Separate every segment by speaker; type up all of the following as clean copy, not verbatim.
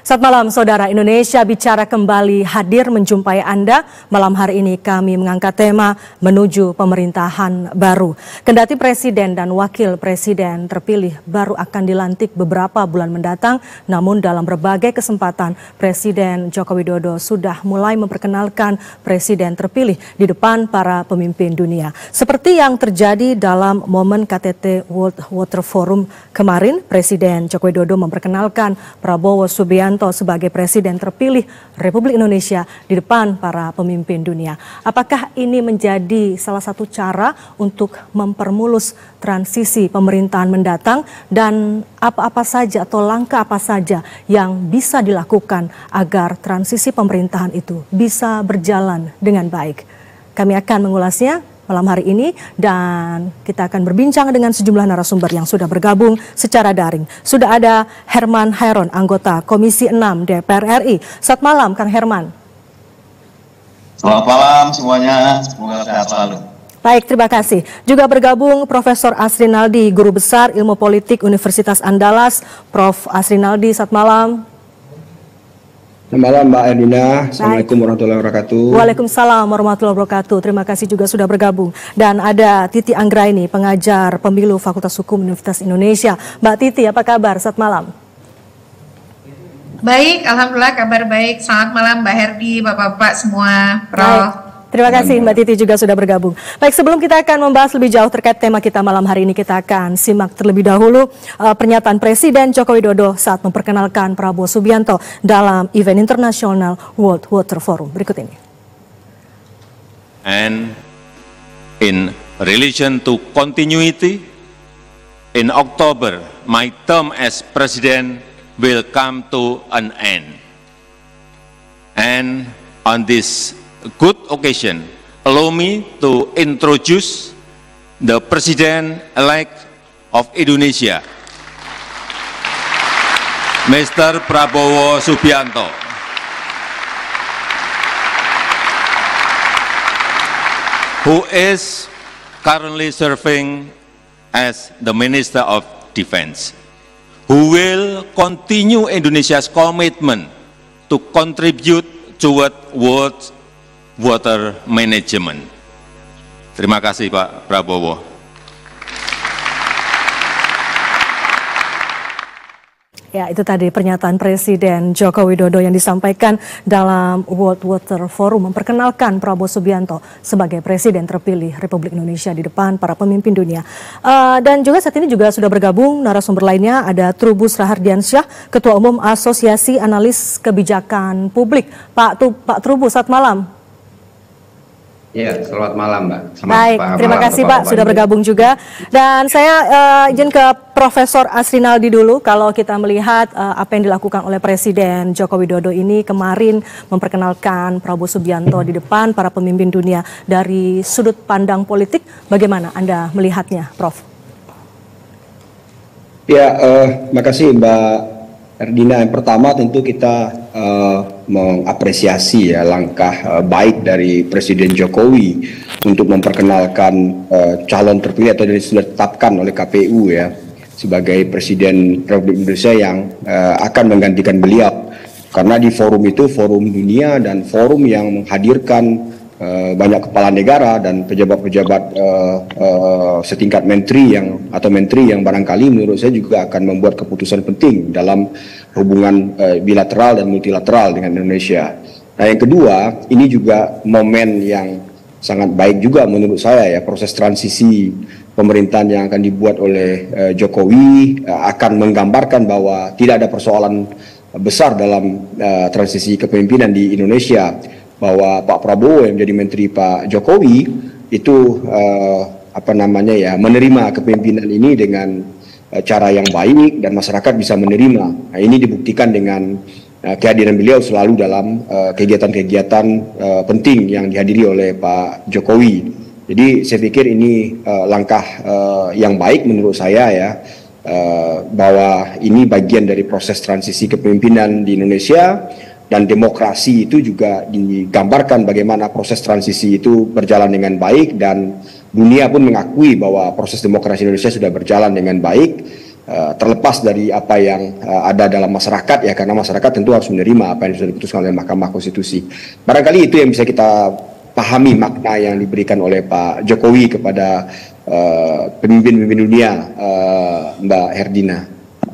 Speaker 1: Selamat malam saudara, Indonesia Bicara kembali hadir menjumpai Anda. Malam hari ini kami mengangkat tema menuju pemerintahan baru. Kendati Presiden dan Wakil Presiden terpilih baru akan dilantik beberapa bulan mendatang, namun dalam berbagai kesempatan Presiden Joko Widodo sudah mulai memperkenalkan Presiden terpilih di depan para pemimpin dunia. Seperti yang terjadi dalam momen KTT World Water Forum kemarin, Presiden Joko Widodo memperkenalkan Prabowo Subianto sebagai Presiden terpilih Republik Indonesia di depan para pemimpin dunia. Apakah ini menjadi salah satu cara untuk mempermulus transisi pemerintahan mendatang, dan apa-apa saja atau langkah apa saja yang bisa dilakukan agar transisi pemerintahan itu bisa berjalan dengan baik? Kami akan mengulasnya malam hari ini, dan kita akan berbincang dengan sejumlah narasumber yang sudah bergabung secara daring. Sudah ada Herman Hairon, anggota Komisi 6 DPR RI. Selamat malam, Kang Herman.
Speaker 2: Selamat malam semuanya, semoga sehat selalu.
Speaker 1: Baik, terima kasih. Juga bergabung Profesor Asrinaldi, Guru Besar Ilmu Politik Universitas Andalas. Prof. Asrinaldi, selamat malam.
Speaker 3: Selamat malam Mbak Erdina, Assalamualaikum warahmatullahi wabarakatuh.
Speaker 1: Waalaikumsalam warahmatullahi wabarakatuh. Terima kasih juga sudah bergabung. Dan ada Titi Anggraini, pengajar pemilu Fakultas Hukum Universitas Indonesia. Mbak Titi, apa kabar? Selamat malam.
Speaker 4: Baik, alhamdulillah kabar baik. Selamat malam Mbak Herdi, Bapak-bapak semua, Prof.
Speaker 1: Baik. Terima kasih Mbak Titi juga sudah bergabung. Baik, sebelum kita akan membahas lebih jauh terkait tema kita malam hari ini, kita akan simak terlebih dahulu pernyataan Presiden Joko Widodo saat memperkenalkan Prabowo Subianto dalam event internasional World Water Forum. Berikut ini.
Speaker 5: And in relation to continuity, in October, my term as President will come to an end. And on this good occasion, allow me to introduce the President-elect of Indonesia, Mr. Prabowo Subianto, who is currently serving as the Minister of Defense, who will continue Indonesia's commitment to contribute toward world water management. Terima kasih Pak Prabowo.
Speaker 1: Ya, itu tadi pernyataan Presiden Joko Widodo yang disampaikan dalam World Water Forum memperkenalkan Prabowo Subianto sebagai Presiden terpilih Republik Indonesia di depan para pemimpin dunia. Dan juga saat ini juga sudah bergabung narasumber lainnya, ada Trubus Rahardiansyah, Ketua Umum Asosiasi Analis Kebijakan Publik. Pak Trubus, selamat malam.
Speaker 3: Ya, selamat malam Mbak.
Speaker 1: Baik, terima kasih Pak sudah bergabung juga. Dan saya izin ke Profesor Asrinaldi dulu. Kalau kita melihat apa yang dilakukan oleh Presiden Joko Widodo ini kemarin memperkenalkan Prabowo Subianto di depan para pemimpin dunia, dari sudut pandang politik, bagaimana Anda melihatnya, Prof?
Speaker 3: Ya, makasih Mbak Erdina. Yang pertama tentu kita mengapresiasi ya langkah baik dari Presiden Jokowi untuk memperkenalkan calon terpilih atau sudah ditetapkan oleh KPU ya sebagai Presiden Republik Indonesia yang akan menggantikan beliau. Karena di forum itu forum dunia dan forum yang menghadirkan banyak kepala negara dan pejabat-pejabat setingkat menteri yang barangkali menurut saya juga akan membuat keputusan penting dalam hubungan bilateral dan multilateral dengan Indonesia. Nah, yang kedua, ini juga momen yang sangat baik juga menurut saya ya, proses transisi pemerintahan yang akan dibuat oleh Jokowi akan menggambarkan bahwa tidak ada persoalan besar dalam transisi kepemimpinan di Indonesia, bahwa Pak Prabowo yang menjadi menteri Pak Jokowi itu menerima kepemimpinan ini dengan cara yang baik dan masyarakat bisa menerima. Nah, ini dibuktikan dengan kehadiran beliau selalu dalam kegiatan-kegiatan penting yang dihadiri oleh Pak Jokowi. Jadi saya pikir ini langkah yang baik menurut saya ya, bahwa ini bagian dari proses transisi kepemimpinan di Indonesia. Dan demokrasi itu juga digambarkan bagaimana proses transisi itu berjalan dengan baik, dan dunia pun mengakui bahwa proses demokrasi Indonesia sudah berjalan dengan baik. terlepas dari apa yang ada dalam masyarakat ya, karena masyarakat tentu harus menerima apa yang sudah diputuskan oleh Mahkamah Konstitusi. Barangkali itu yang bisa kita pahami makna yang diberikan oleh Pak Jokowi kepada pemimpin-pemimpin dunia, Mbak Herdina.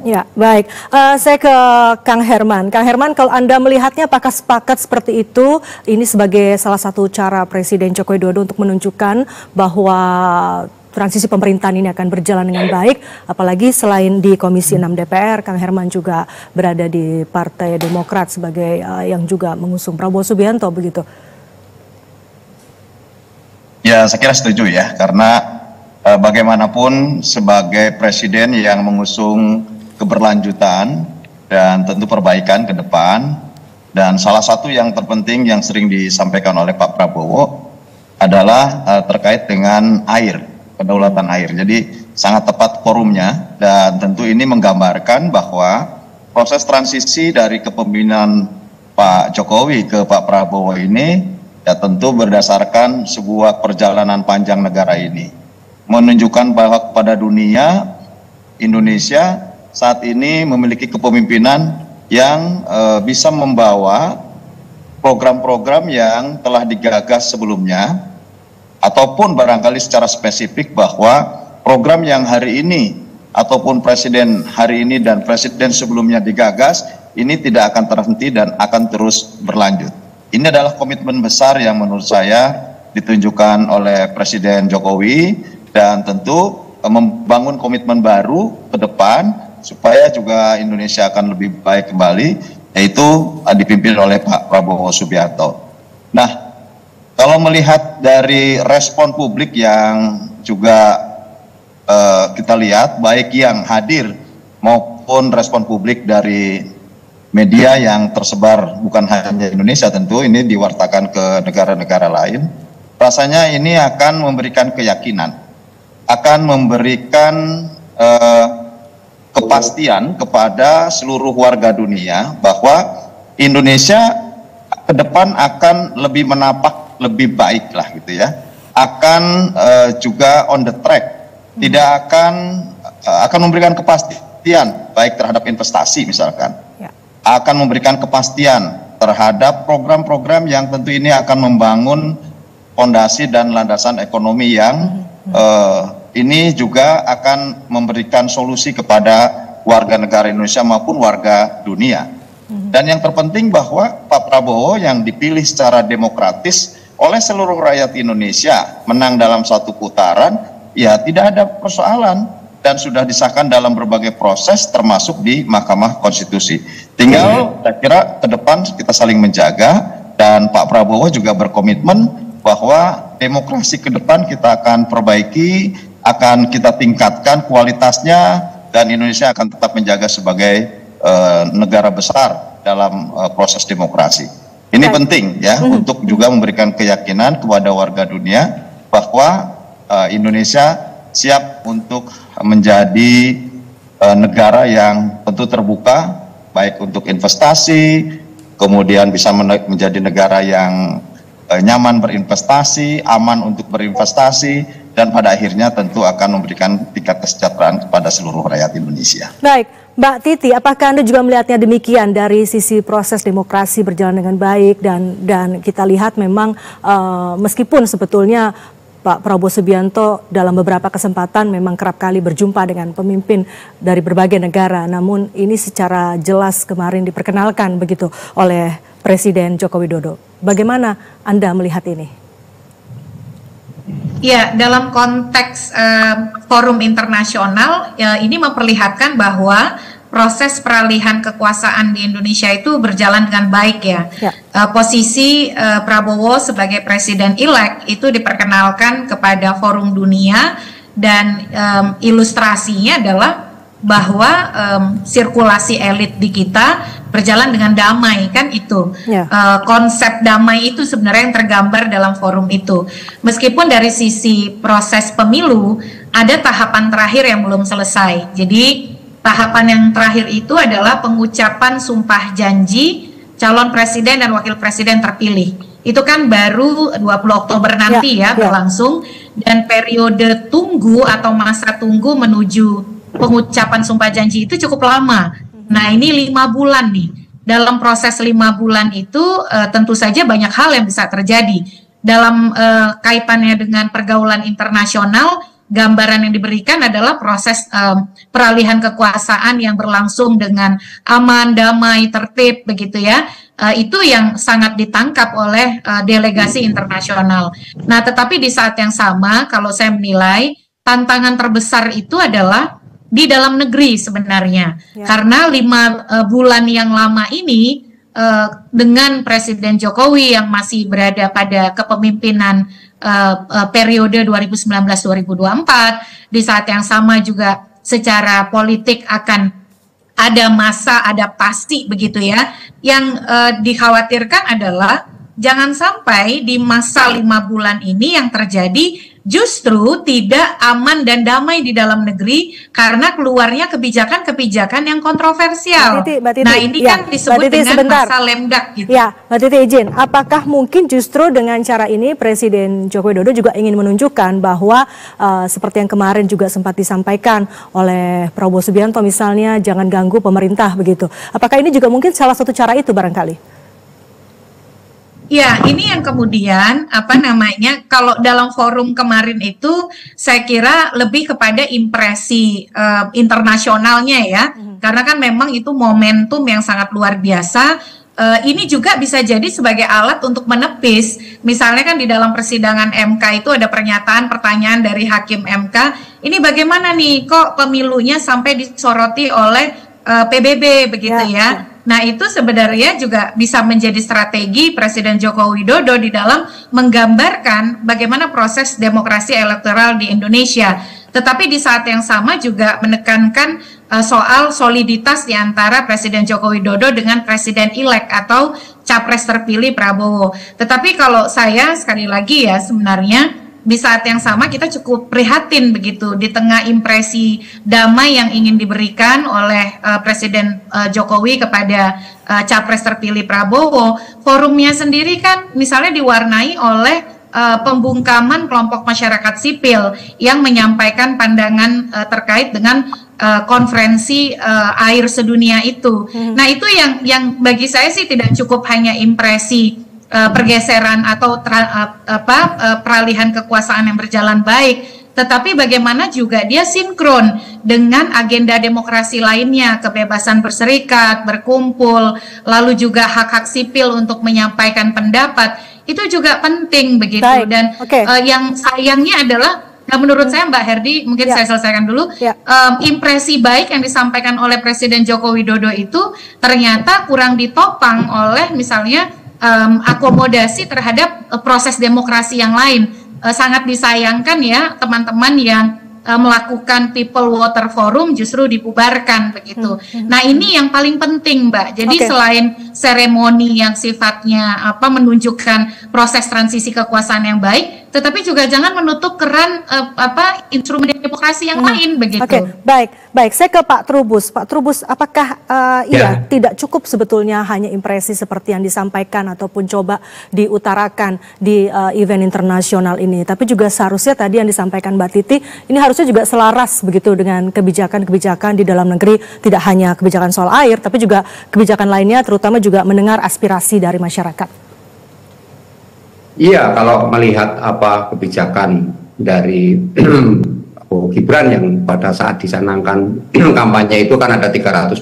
Speaker 1: Ya, baik. Saya ke Kang Herman. Kang Herman, kalau Anda melihatnya apakah sepakat seperti itu? Ini sebagai salah satu cara Presiden Joko Widodo untuk menunjukkan bahwa transisi pemerintahan ini akan berjalan dengan baik, apalagi selain di Komisi 6 DPR, Kang Herman juga berada di Partai Demokrat sebagai yang juga mengusung Prabowo Subianto begitu.
Speaker 2: Ya, saya kira setuju ya, karena bagaimanapun sebagai presiden yang mengusung keberlanjutan dan tentu perbaikan ke depan, dan salah satu yang terpenting yang sering disampaikan oleh Pak Prabowo adalah terkait dengan air, kedaulatan air. Jadi sangat tepat forumnya, dan tentu ini menggambarkan bahwa proses transisi dari kepemimpinan Pak Jokowi ke Pak Prabowo ini ya tentu berdasarkan sebuah perjalanan panjang negara ini, menunjukkan bahwa kepada dunia Indonesia saat ini memiliki kepemimpinan yang bisa membawa program-program yang telah digagas sebelumnya, ataupun barangkali secara spesifik bahwa program yang hari ini ataupun presiden hari ini dan presiden sebelumnya digagas ini tidak akan terhenti dan akan terus berlanjut. Ini adalah komitmen besar yang menurut saya ditunjukkan oleh Presiden Jokowi, dan tentu membangun komitmen baru ke depan supaya juga Indonesia akan lebih baik kembali, yaitu dipimpin oleh Pak Prabowo Subianto. Nah, kalau melihat dari respon publik yang juga kita lihat, baik yang hadir maupun respon publik dari media yang tersebar bukan hanya Indonesia, tentu ini diwartakan ke negara-negara lain, rasanya ini akan memberikan keyakinan, akan memberikan kepastian kepada seluruh warga dunia bahwa Indonesia ke depan akan lebih menapak lebih baik lah gitu ya, akan juga on the track, tidak akan memberikan kepastian baik terhadap investasi misalkan, akan memberikan kepastian terhadap program-program yang tentu ini akan membangun fondasi dan landasan ekonomi yang ini juga akan memberikan solusi kepada warga negara Indonesia maupun warga dunia. Dan yang terpenting bahwa Pak Prabowo yang dipilih secara demokratis oleh seluruh rakyat Indonesia, menang dalam satu putaran, ya tidak ada persoalan dan sudah disahkan dalam berbagai proses termasuk di Mahkamah Konstitusi. Tinggal saya kira ke depan kita saling menjaga, dan Pak Prabowo juga berkomitmen bahwa demokrasi ke depan kita akan perbaiki, akan kita tingkatkan kualitasnya, dan Indonesia akan tetap menjaga sebagai negara besar dalam proses demokrasi. Ini penting ya, untuk juga memberikan keyakinan kepada warga dunia bahwa Indonesia siap untuk menjadi negara yang tentu terbuka, baik untuk investasi, kemudian bisa menjadi negara yang nyaman berinvestasi, aman untuk berinvestasi, dan pada akhirnya tentu akan memberikan tingkat kesejahteraan kepada seluruh rakyat Indonesia.
Speaker 1: Baik, Mbak Titi, apakah Anda juga melihatnya demikian dari sisi proses demokrasi berjalan dengan baik, dan kita lihat memang meskipun sebetulnya Pak Prabowo Subianto dalam beberapa kesempatan memang kerap kali berjumpa dengan pemimpin dari berbagai negara, namun ini secara jelas kemarin diperkenalkan begitu oleh Presiden Joko Widodo. Bagaimana Anda melihat ini?
Speaker 4: Ya, dalam konteks forum internasional, ya, ini memperlihatkan bahwa proses peralihan kekuasaan di Indonesia itu berjalan dengan baik ya. Posisi Prabowo sebagai presiden-elect itu diperkenalkan kepada forum dunia, dan ilustrasinya adalah bahwa sirkulasi elit di kita berjalan dengan damai, kan itu konsep damai itu sebenarnya yang tergambar dalam forum itu. Meskipun dari sisi proses pemilu ada tahapan terakhir yang belum selesai. Jadi tahapan yang terakhir itu adalah pengucapan sumpah janji calon presiden dan wakil presiden terpilih. Itu kan baru 20 Oktober nanti berlangsung, dan periode tunggu atau masa tunggu menuju pengucapan sumpah janji itu cukup lama. Nah, ini 5 bulan nih. Dalam proses 5 bulan itu tentu saja banyak hal yang bisa terjadi. Dalam kaitannya dengan pergaulan internasional, gambaran yang diberikan adalah proses peralihan kekuasaan yang berlangsung dengan aman, damai, tertib, begitu ya. Itu yang sangat ditangkap oleh delegasi internasional. Nah, tetapi di saat yang sama, kalau saya menilai, tantangan terbesar itu adalah di dalam negeri sebenarnya, karena 5 bulan yang lama ini dengan Presiden Jokowi yang masih berada pada kepemimpinan periode 2019-2024, di saat yang sama juga secara politik akan ada masa adaptasi begitu ya. Yang dikhawatirkan adalah jangan sampai di masa 5 bulan ini yang terjadi justru tidak aman dan damai di dalam negeri karena keluarnya kebijakan-kebijakan yang kontroversial. Mbak Titi, nah ini kan disebut dengan masa lemdak gitu.
Speaker 1: Ya, Mbak Titi izin, apakah mungkin justru dengan cara ini Presiden Joko Widodo juga ingin menunjukkan bahwa seperti yang kemarin juga sempat disampaikan oleh Prabowo Subianto misalnya, jangan ganggu pemerintah begitu. Apakah ini juga mungkin salah satu cara itu barangkali?
Speaker 4: Ya, ini yang kemudian kalau dalam forum kemarin itu saya kira lebih kepada impresi internasionalnya ya, karena kan memang itu momentum yang sangat luar biasa. Ini juga bisa jadi sebagai alat untuk menepis, misalnya kan di dalam persidangan MK itu ada pertanyaan dari hakim MK, ini bagaimana nih kok pemilunya sampai disoroti oleh PBB begitu ya. Nah, itu sebenarnya juga bisa menjadi strategi Presiden Joko Widodo di dalam menggambarkan bagaimana proses demokrasi elektoral di Indonesia. Tetapi di saat yang sama juga menekankan soal soliditas di antara Presiden Joko Widodo dengan Presiden-elek atau Capres terpilih Prabowo. Tetapi kalau saya sekali lagi ya sebenarnya di saat yang sama kita cukup prihatin begitu di tengah impresi damai yang ingin diberikan oleh Presiden Jokowi kepada Capres terpilih Prabowo. Forumnya sendiri kan misalnya diwarnai oleh pembungkaman kelompok masyarakat sipil yang menyampaikan pandangan terkait dengan konferensi air sedunia itu. Nah, itu yang bagi saya sih tidak cukup hanya impresi pergeseran atau peralihan kekuasaan yang berjalan baik, tetapi bagaimana juga dia sinkron dengan agenda demokrasi lainnya, kebebasan berserikat, berkumpul, lalu juga hak-hak sipil untuk menyampaikan pendapat, itu juga penting begitu. Dan yang sayangnya adalah, nah menurut saya Mbak Herdi, mungkin saya selesaikan dulu, impresi baik yang disampaikan oleh Presiden Joko Widodo itu ternyata kurang ditopang oleh misalnya akomodasi terhadap proses demokrasi yang lain. Sangat disayangkan ya teman-teman yang melakukan People Water Forum justru dibubarkan begitu. Nah, ini yang paling penting, Mbak. Jadi selain seremoni yang sifatnya menunjukkan proses transisi kekuasaan yang baik, tetapi juga jangan menutup keran instrumen demokrasi yang lain begitu.
Speaker 1: Baik. Saya ke Pak Trubus. Pak Trubus, apakah tidak cukup sebetulnya hanya impresi seperti yang disampaikan ataupun coba diutarakan di event internasional ini, tapi juga seharusnya tadi yang disampaikan Mbak Titi ini harusnya juga selaras begitu dengan kebijakan-kebijakan di dalam negeri, tidak hanya kebijakan soal air, tapi juga kebijakan lainnya, terutama juga mendengar aspirasi dari masyarakat.
Speaker 3: Iya, kalau melihat kebijakan dari Gibran yang pada saat dicanangkan kampanye itu kan ada 320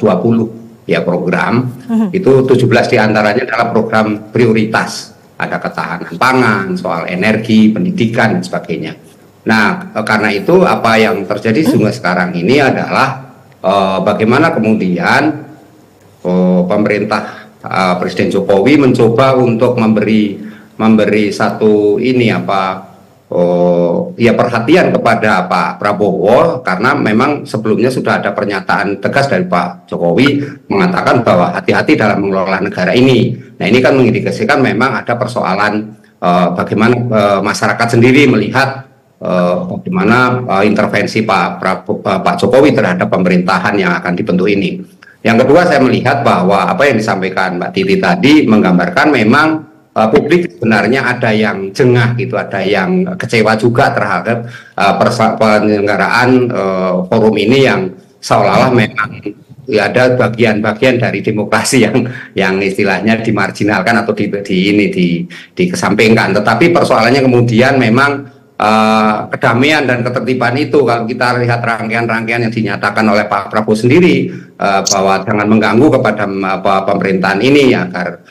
Speaker 3: ya program, itu 17 diantaranya adalah program prioritas, ada ketahanan pangan, soal energi, pendidikan dan sebagainya. Nah, karena itu apa yang terjadi sekarang ini adalah bagaimana kemudian pemerintah Presiden Jokowi mencoba untuk memberi satu perhatian kepada Pak Prabowo, karena memang sebelumnya sudah ada pernyataan tegas dari Pak Jokowi mengatakan bahwa hati-hati dalam mengelola negara ini. Nah, ini kan mengindikasikan memang ada persoalan bagaimana masyarakat sendiri melihat bagaimana intervensi Pak Jokowi terhadap pemerintahan yang akan dibentuk ini. Yang kedua, saya melihat bahwa apa yang disampaikan Mbak Titi tadi menggambarkan memang publik sebenarnya ada yang jengah gitu, ada yang kecewa juga terhadap penyelenggaraan forum ini yang
Speaker 6: seolah-olah memang ya ada bagian-bagian dari demokrasi yang istilahnya dimarginalkan atau dikesampingkan. Tetapi persoalannya kemudian memang kedamaian dan ketertiban itu, kalau kita lihat rangkaian-rangkaian yang dinyatakan oleh Pak Prabowo sendiri bahwa jangan mengganggu kepada pemerintahan ini agar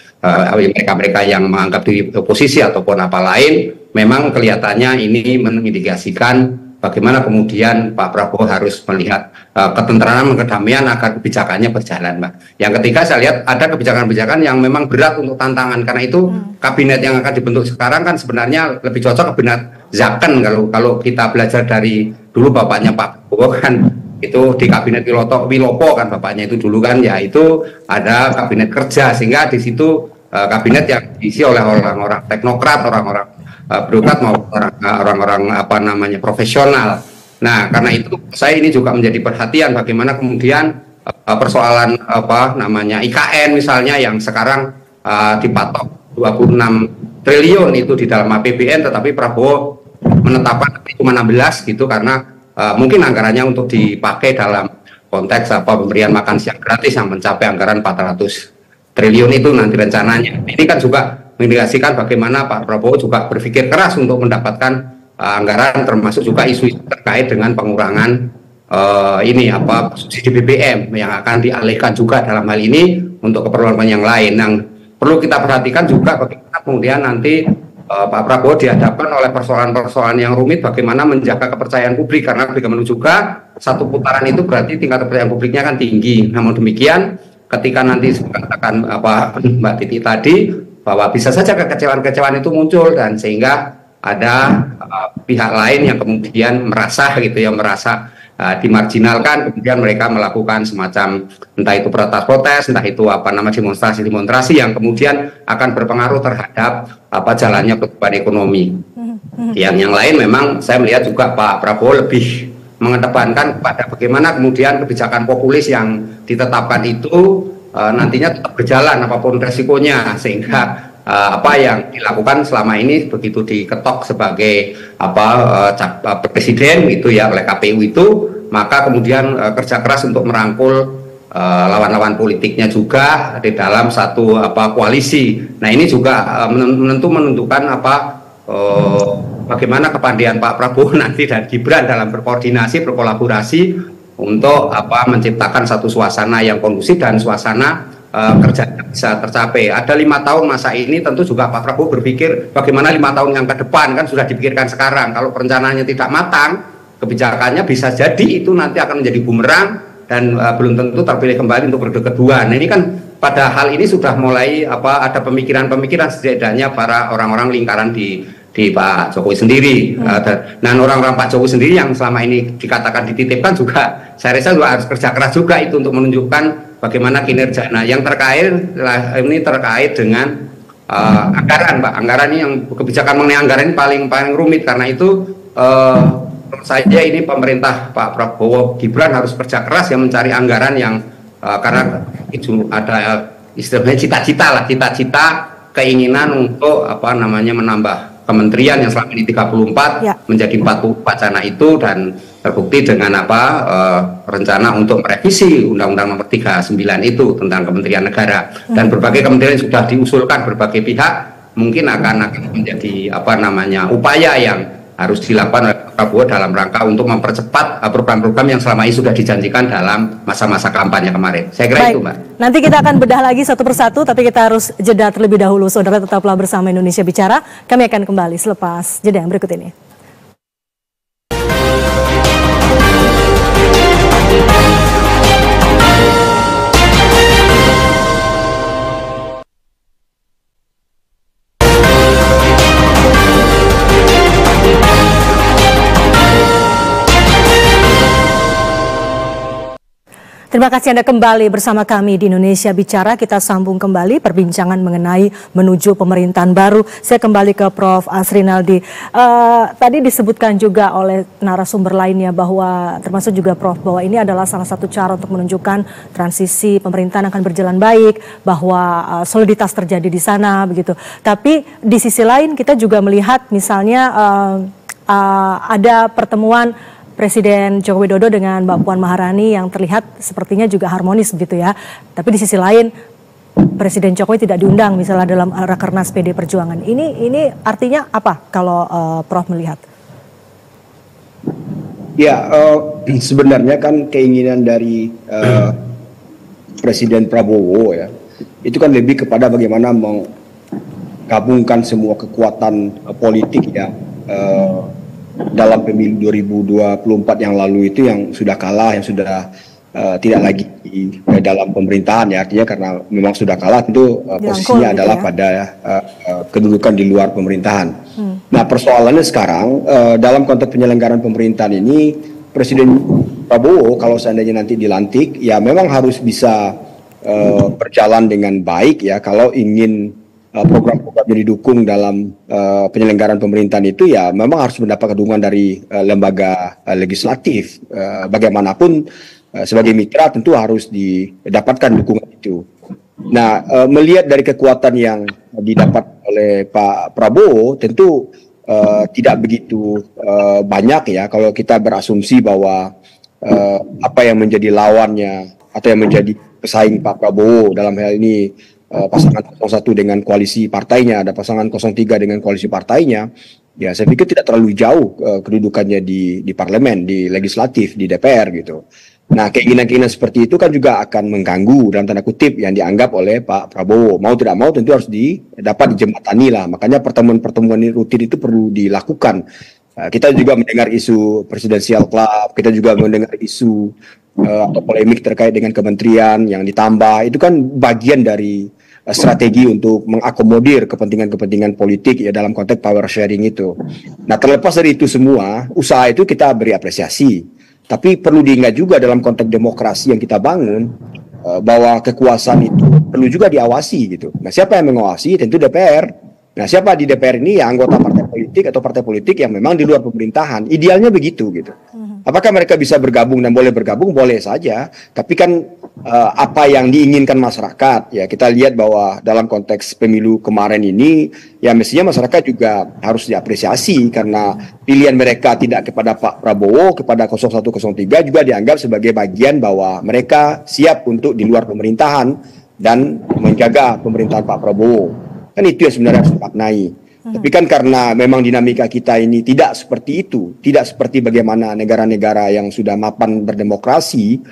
Speaker 6: mereka-mereka yang menganggap diri oposisi ataupun apa lain, memang kelihatannya ini mengindikasikan bagaimana kemudian Pak Prabowo harus melihat ketentraman, kedamaian agar kebijakannya berjalan, Mbak. Yang ketiga, saya lihat ada kebijakan-kebijakan yang memang berat untuk tantangan, karena itu kabinet yang akan dibentuk sekarang kan sebenarnya lebih cocok kabinet Zaken kalau kita belajar dari dulu bapaknya Pak Prabowo kan itu di kabinet Wilopo kan bapaknya itu dulu kan, ya itu ada kabinet kerja, sehingga di situ kabinet yang diisi oleh orang-orang teknokrat, orang-orang birokrat maupun orang-orang apa namanya profesional. Nah, karena itu saya ini juga menjadi perhatian bagaimana kemudian persoalan apa namanya IKN misalnya yang sekarang dipatok 26 triliun itu di dalam APBN, tetapi Prabowo menetapkan cuma 16 gitu karena mungkin anggarannya untuk dipakai dalam konteks pemberian makan siang gratis yang mencapai anggaran 400 triliun itu nanti rencananya. Ini kan juga mengindikasikan bagaimana Pak Prabowo juga berpikir keras untuk mendapatkan anggaran, termasuk juga isu terkait dengan pengurangan subsidi BBM yang akan dialihkan juga dalam hal ini untuk keperluan yang lain. Yang perlu kita perhatikan juga bagaimana kemudian nanti Pak Prabowo dihadapkan oleh persoalan-persoalan yang rumit, bagaimana menjaga kepercayaan publik, karena bagaimanapun juga satu putaran itu berarti tingkat kepercayaan publiknya kan tinggi. Namun demikian, ketika nanti katakan Mbak Titi tadi bahwa bisa saja kekecewaan-kekecewaan itu muncul dan sehingga ada pihak lain yang kemudian merasa dimarginalkan, kemudian mereka melakukan semacam entah itu protes, entah itu demonstrasi yang kemudian akan berpengaruh terhadap jalannya pertumbuhan ekonomi. Yang lain memang saya melihat juga Pak Prabowo lebih mengedepankan pada bagaimana kemudian kebijakan populis yang ditetapkan itu nantinya tetap berjalan apapun resikonya, sehingga apa yang dilakukan selama ini begitu diketok sebagai presiden itu ya oleh KPU itu, maka kemudian kerja keras untuk merangkul lawan-lawan politiknya juga di dalam satu koalisi. Nah, ini juga menentukan bagaimana kepandaian Pak Prabowo nanti dan Gibran dalam berkoordinasi, berkolaborasi untuk menciptakan satu suasana yang kondusif dan suasana kerjanya bisa tercapai. Ada 5 tahun masa ini, tentu juga Pak Prabowo berpikir bagaimana 5 tahun yang ke depan, kan sudah dipikirkan sekarang. Kalau perencanaannya tidak matang, kebijakannya bisa jadi itu nanti akan menjadi bumerang dan belum tentu terpilih kembali untuk periode kedua. Nah, ini kan pada hal ini sudah mulai ada pemikiran-pemikiran setidaknya para orang-orang lingkaran di Pak Jokowi sendiri. Dan orang-orang Pak Jokowi sendiri yang selama ini dikatakan dititipkan juga, saya rasa juga harus kerja keras juga itu untuk menunjukkan bagaimana kinerja. Nah, yang terkait dengan anggaran, Pak. Anggaran ini yang kebijakan mengenai anggaran ini paling rumit, karena itu menurut saya ini pemerintah Pak Prabowo Gibran harus kerja keras ya mencari anggaran yang karena itu ada istilahnya cita-cita keinginan untuk menambah kementerian yang selama ini 34 menjadi 40 wacana itu, dan terbukti dengan rencana untuk merevisi Undang-Undang Nomor 39 itu tentang Kementerian Negara, dan berbagai kementerian sudah diusulkan berbagai pihak, mungkin akan menjadi upaya yang harus dilakukan oleh Prabowo dalam rangka untuk mempercepat program-program yang selama ini sudah dijanjikan dalam masa-masa kampanye kemarin. Saya kira itu, Mbak.
Speaker 1: Nanti kita akan bedah lagi satu persatu, tapi kita harus jeda terlebih dahulu. Saudara, tetaplah bersama Indonesia Bicara. Kami akan kembali selepas jeda yang berikut ini. Terima kasih Anda kembali bersama kami di Indonesia Bicara. Kita sambung kembali perbincangan mengenai menuju pemerintahan baru. Saya kembali ke Prof. Asrinaldi. Tadi disebutkan juga oleh narasumber lainnya bahwa termasuk juga Prof. bahwa ini adalah salah satu cara untuk menunjukkan transisi pemerintahan akan berjalan baik, bahwa soliditas terjadi di sana begitu. Tapi di sisi lain kita juga melihat misalnya ada pertemuan Presiden Joko Widodo dengan Mbak Puan Maharani yang terlihat sepertinya juga harmonis begitu ya. Tapi di sisi lain Presiden Jokowi tidak diundang misalnya dalam Rakernas PD Perjuangan. Ini artinya apa kalau Prof melihat?
Speaker 3: Ya, sebenarnya kan keinginan dari Presiden Prabowo ya, itu kan lebih kepada bagaimana menggabungkan semua kekuatan politik ya dalam pemilu 2024 yang lalu itu yang sudah kalah, yang sudah tidak lagi di dalam pemerintahan ya, artinya karena memang sudah kalah tentu posisinya adalah ya, pada kedudukan di luar pemerintahan. Nah persoalannya sekarang dalam konteks penyelenggaraan pemerintahan ini Presiden Prabowo kalau seandainya nanti dilantik ya memang harus bisa berjalan dengan baik ya kalau ingin program-program yang didukung dalam penyelenggaraan pemerintahan itu ya memang harus mendapat dukungan dari lembaga legislatif. Bagaimanapun sebagai mitra tentu harus didapatkan dukungan itu. Nah, melihat dari kekuatan yang didapat oleh Pak Prabowo tentu tidak begitu banyak ya kalau kita berasumsi bahwa apa yang menjadi lawannya atau yang menjadi pesaing Pak Prabowo dalam hal ini pasangan 01 dengan koalisi partainya, ada pasangan 03 dengan koalisi partainya, ya saya pikir tidak terlalu jauh kedudukannya di parlemen, di legislatif, di DPR gitu. Nah keinginan-keinginan seperti itu kan juga akan mengganggu dalam tanda kutip yang dianggap oleh Pak Prabowo. Mau tidak mau tentu harus dapat dijembatani lah. Makanya pertemuan-pertemuan rutin itu perlu dilakukan. Kita juga mendengar isu presidensial club, kita juga mendengar isu atau polemik terkait dengan kementerian yang ditambah. Itu kan bagian dari strategi untuk mengakomodir kepentingan-kepentingan politik ya dalam konteks power sharing itu. Nah terlepas dari itu semua, usaha itu kita beri apresiasi. Tapi perlu diingat juga dalam konteks demokrasi yang kita bangun bahwa kekuasaan itu perlu juga diawasi gitu. Nah siapa yang mengawasi? Tentu DPR. Nah siapa di DPR ini ya anggota partai politik atau partai politik yang memang di luar pemerintahan. Idealnya begitu gitu. Apakah mereka bisa bergabung dan boleh bergabung? Boleh saja. Tapi kan apa yang diinginkan masyarakat ya kita lihat bahwa dalam konteks pemilu kemarin ini ya mestinya masyarakat juga harus diapresiasi karena pilihan mereka tidak kepada Pak Prabowo, kepada 0103 juga dianggap sebagai bagian bahwa mereka siap untuk di luar pemerintahan dan menjaga pemerintahan Pak Prabowo. Kan itu yang sebenarnya harus dimaknai. Tapi kan karena memang dinamika kita ini tidak seperti itu, tidak seperti bagaimana negara-negara yang sudah mapan berdemokrasi,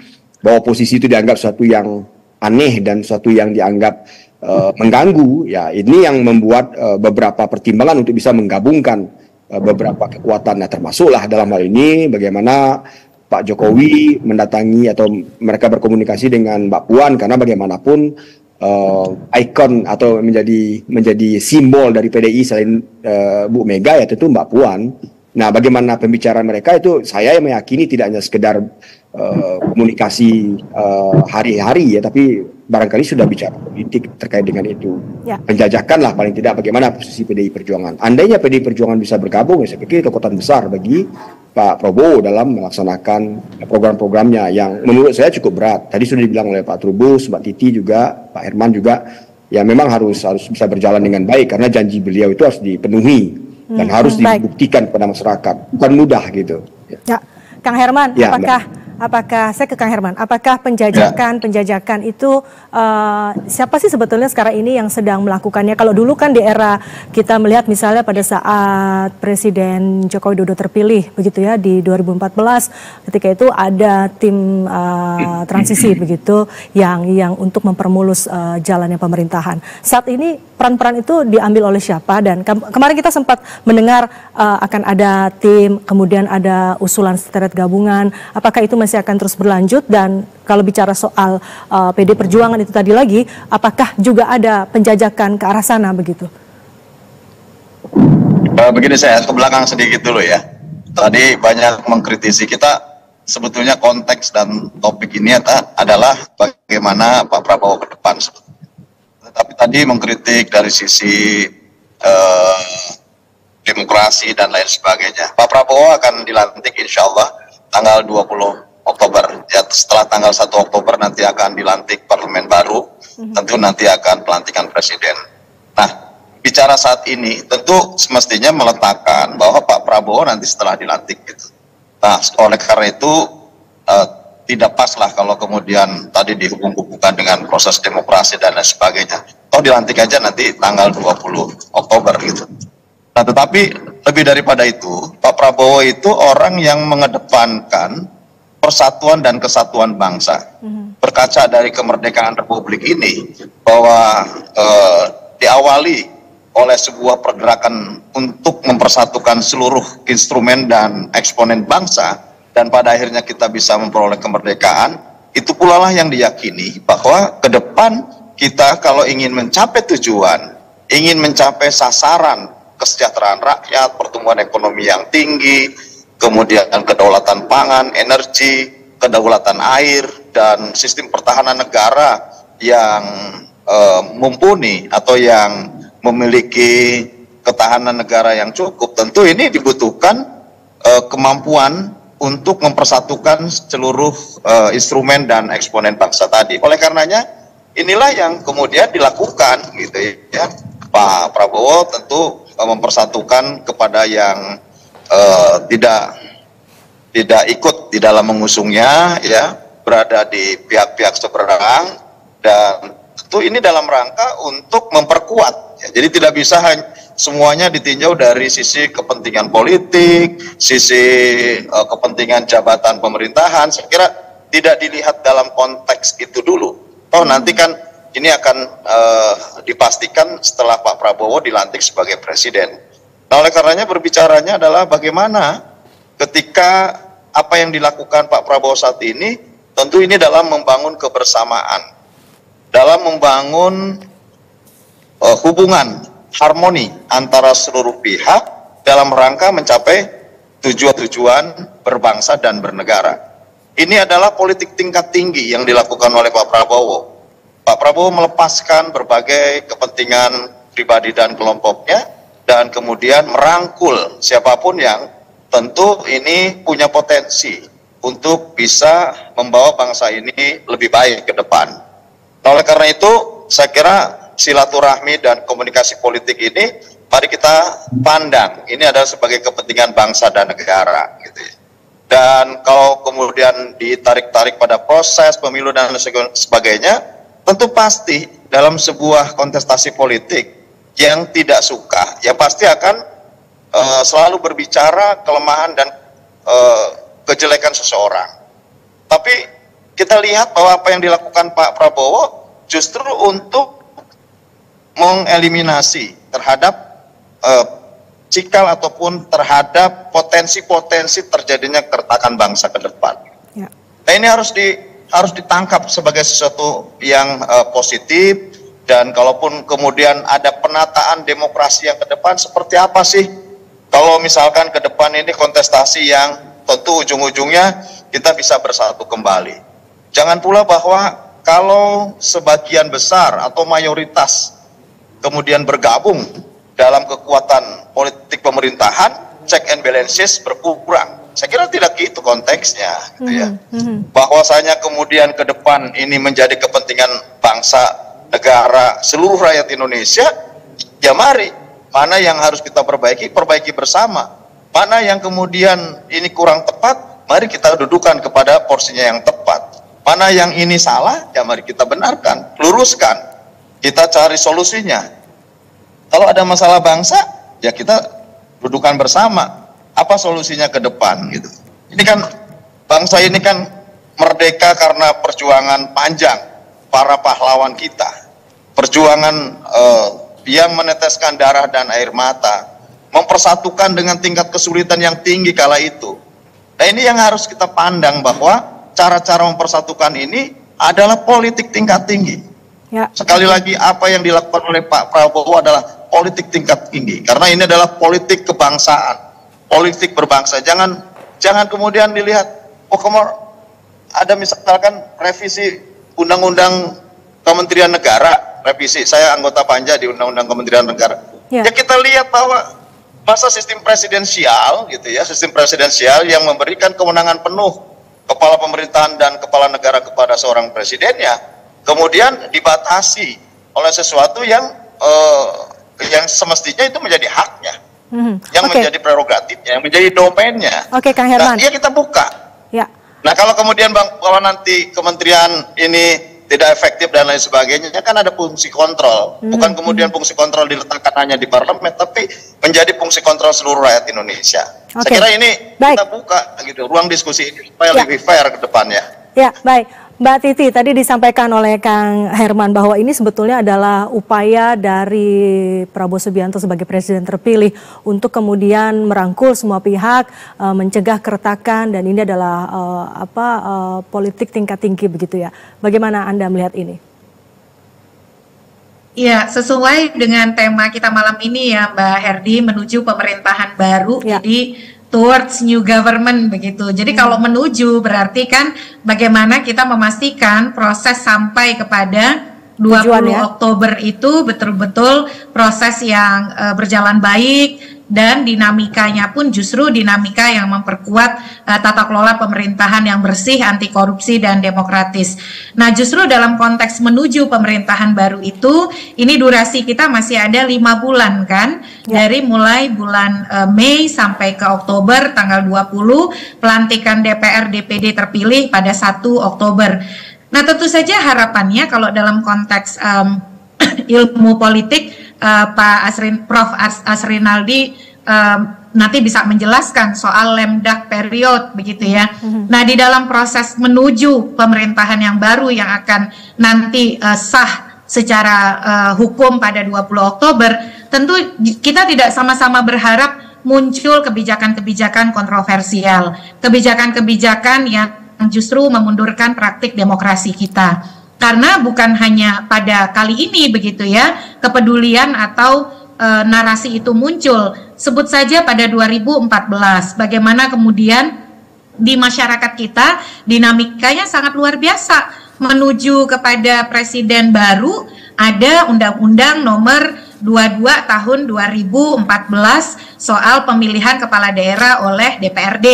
Speaker 3: bahwa posisi itu dianggap suatu yang aneh dan suatu yang dianggap mengganggu, ya ini yang membuat beberapa pertimbangan untuk bisa menggabungkan beberapa kekuatan. Nah termasuklah dalam hal ini bagaimana Pak Jokowi mendatangi atau mereka berkomunikasi dengan Mbak Puan, karena bagaimanapun ikon atau menjadi simbol dari PDI selain Bu Mega ya tentu Mbak Puan. Nah bagaimana pembicaraan mereka itu saya yang meyakini tidak hanya sekedar komunikasi hari-hari ya, tapi barangkali sudah bicara politik terkait dengan itu. Ya. Penjajakan lah paling tidak bagaimana posisi PDI Perjuangan. Andainya PDI Perjuangan bisa bergabung, ya saya pikir kekuatan besar bagi Pak Prabowo dalam melaksanakan program-programnya yang menurut saya cukup berat. Tadi sudah dibilang oleh Pak Trubus, Mbak Titi juga, Pak Herman juga, ya memang harus bisa berjalan dengan baik karena janji beliau itu harus dipenuhi dan harus dibuktikan kepada masyarakat. Bukan mudah gitu.
Speaker 1: Ya, Kang Herman, ya, apakah saya ke Kang Herman, apakah penjajakan itu siapa sih sebetulnya sekarang ini yang sedang melakukannya? Kalau dulu kan di era kita melihat misalnya pada saat Presiden Joko Widodo terpilih begitu ya di 2014, ketika itu ada tim transisi begitu yang untuk mempermulus jalannya pemerintahan. Saat ini peran-peran itu diambil oleh siapa? Dan kemarin kita sempat mendengar akan ada tim, kemudian ada usulan sekretariat gabungan. Apakah itu masih akan terus berlanjut? Dan kalau bicara soal PD Perjuangan itu tadi lagi, apakah juga ada penjajakan ke arah sana begitu?
Speaker 2: Begini, saya ke belakang sedikit dulu ya. Tadi banyak mengkritisi kita, sebetulnya konteks dan topik ini adalah bagaimana Pak Prabowo ke depan. Tapi tadi mengkritik dari sisi demokrasi dan lain sebagainya. Pak Prabowo akan dilantik insya Allah tanggal 20 Oktober. Ya, setelah tanggal 1 Oktober nanti akan dilantik parlemen baru. Tentu nanti akan pelantikan presiden. Nah, bicara saat ini tentu semestinya meletakkan bahwa Pak Prabowo nanti setelah dilantik gitu. Nah, oleh karena itu tidak pas lah kalau kemudian tadi dihubung-hubungkan dengan proses demokrasi dan lain sebagainya. Toh dilantik aja nanti tanggal 20 Oktober gitu. Nah, tetapi lebih daripada itu, Pak Prabowo itu orang yang mengedepankan persatuan dan kesatuan bangsa. Berkaca dari kemerdekaan Republik ini, bahwa diawali oleh sebuah pergerakan untuk mempersatukan seluruh instrumen dan eksponen bangsa, dan pada akhirnya kita bisa memperoleh kemerdekaan. Itu pula lah yang diyakini bahwa ke depan kita kalau ingin mencapai tujuan, ingin mencapai sasaran kesejahteraan rakyat, pertumbuhan ekonomi yang tinggi, kemudian kedaulatan pangan, energi, kedaulatan air, dan sistem pertahanan negara yang mumpuni atau yang memiliki ketahanan negara yang cukup, tentu ini dibutuhkan kemampuan untuk mempersatukan seluruh instrumen dan eksponen bangsa tadi. Oleh karenanya inilah yang kemudian dilakukan gitu ya. Pak Prabowo tentu mempersatukan kepada yang tidak ikut di dalam mengusungnya, ya, berada di pihak-pihak seberang, dan tentu ini dalam rangka untuk memperkuat. Ya, jadi tidak bisa semuanya ditinjau dari sisi kepentingan politik, sisi kepentingan jabatan pemerintahan. Saya kira tidak dilihat dalam konteks itu dulu. Toh nanti kan ini akan dipastikan setelah Pak Prabowo dilantik sebagai presiden. Nah, oleh karenanya berbicaranya adalah bagaimana ketika apa yang dilakukan Pak Prabowo saat ini, tentu ini dalam membangun kebersamaan, dalam membangun hubungan harmoni antara seluruh pihak dalam rangka mencapai tujuan-tujuan berbangsa dan bernegara. Ini adalah politik tingkat tinggi yang dilakukan oleh Pak Prabowo. Pak Prabowo melepaskan berbagai kepentingan pribadi dan kelompoknya, dan kemudian merangkul siapapun yang tentu ini punya potensi untuk bisa membawa bangsa ini lebih baik ke depan. Nah, oleh karena itu, saya kira silaturahmi dan komunikasi politik ini mari kita pandang ini adalah sebagai kepentingan bangsa dan negara gitu ya. Dan kalau kemudian ditarik-tarik pada proses pemilu dan sebagainya, tentu pasti dalam sebuah kontestasi politik yang tidak suka ya pasti akan selalu berbicara kelemahan dan kejelekan seseorang. Tapi kita lihat bahwa apa yang dilakukan Pak Prabowo justru untuk mengeliminasi terhadap cikal ataupun terhadap potensi-potensi terjadinya keretakan bangsa ke depan. Ya. Nah, ini harus ditangkap sebagai sesuatu yang positif, dan kalaupun kemudian ada penataan demokrasi yang ke depan, seperti apa sih kalau misalkan ke depan ini kontestasi yang tentu ujung-ujungnya kita bisa bersatu kembali. Jangan pula bahwa kalau sebagian besar atau mayoritas kemudian bergabung dalam kekuatan politik pemerintahan, check and balances berkurang. Saya kira tidak gitu konteksnya, gitu ya. Bahwasanya kemudian ke depan ini menjadi kepentingan bangsa, negara, seluruh rakyat Indonesia, ya mari, mana yang harus kita perbaiki bersama. Mana yang kemudian ini kurang tepat, mari kita dudukan kepada porsinya yang tepat. Mana yang ini salah, ya mari kita benarkan, luruskan. Kita cari solusinya. Kalau ada masalah bangsa, ya kita dudukan bersama. Apa solusinya ke depan gitu. Ini kan bangsa ini kan merdeka karena perjuangan panjang para pahlawan kita. Perjuangan yang meneteskan darah dan air mata, mempersatukan dengan tingkat kesulitan yang tinggi kala itu. Nah, ini yang harus kita pandang bahwa cara-cara mempersatukan ini adalah politik tingkat tinggi. Ya. Sekali lagi, apa yang dilakukan oleh Pak Prabowo adalah politik tingkat tinggi, karena ini adalah politik kebangsaan, politik berbangsa. Jangan kemudian dilihat, oh ada misalkan revisi Undang-Undang Kementerian Negara, revisi, saya anggota Panja di Undang-Undang Kementerian Negara. Ya kita lihat bahwa masa sistem presidensial gitu ya, sistem presidensial yang memberikan kewenangan penuh kepala pemerintahan dan kepala negara kepada seorang presidennya, kemudian dibatasi oleh sesuatu yang semestinya itu menjadi haknya. yang menjadi prerogatifnya, yang menjadi domainnya.
Speaker 1: Oke, Kang Herman.
Speaker 2: Nah, kita buka.
Speaker 1: Ya.
Speaker 2: Nah, kalau kemudian bahwa nanti kementerian ini tidak efektif dan lain sebagainya, kan ada fungsi kontrol. Bukan kemudian fungsi kontrol diletakkan hanya di parlemen, tapi menjadi fungsi kontrol seluruh rakyat Indonesia. Saya kira ini kita buka gitu ruang diskusi ini supaya lebih fair ke depannya.
Speaker 1: Ya, baik. Mbak Titi, tadi disampaikan oleh Kang Herman bahwa ini sebetulnya adalah upaya dari Prabowo Subianto sebagai presiden terpilih untuk kemudian merangkul semua pihak, mencegah keretakan, dan ini adalah politik tingkat tinggi begitu ya. Bagaimana Anda melihat ini?
Speaker 4: Ya, sesuai dengan tema kita malam ini ya Mbak Herdi, menuju pemerintahan baru. Jadi towards new government begitu. Jadi kalau menuju berarti kan bagaimana kita memastikan proses sampai kepada 20 Oktober itu betul-betul proses yang berjalan baik, dan dinamikanya pun justru dinamika yang memperkuat tata kelola pemerintahan yang bersih, anti korupsi, dan demokratis. Nah, justru dalam konteks menuju pemerintahan baru itu, ini durasi kita masih ada 5 bulan kan, dari mulai bulan Mei sampai ke Oktober tanggal 20, pelantikan DPR DPD terpilih pada 1 Oktober. Nah, tentu saja harapannya kalau dalam konteks ilmu politik, Prof. Asrinaldi nanti bisa menjelaskan soal lemdak period begitu ya. Nah, di dalam proses menuju pemerintahan yang baru yang akan nanti sah secara hukum pada 20 Oktober, tentu kita tidak sama-sama berharap muncul kebijakan-kebijakan kontroversial, kebijakan-kebijakan yang justru memundurkan praktik demokrasi kita. Karena bukan hanya pada kali ini begitu ya, kepedulian atau narasi itu muncul. Sebut saja pada 2014, bagaimana kemudian di masyarakat kita dinamikanya sangat luar biasa. Menuju kepada presiden baru, ada Undang-Undang Nomor 22 tahun 2014 soal pemilihan kepala daerah oleh DPRD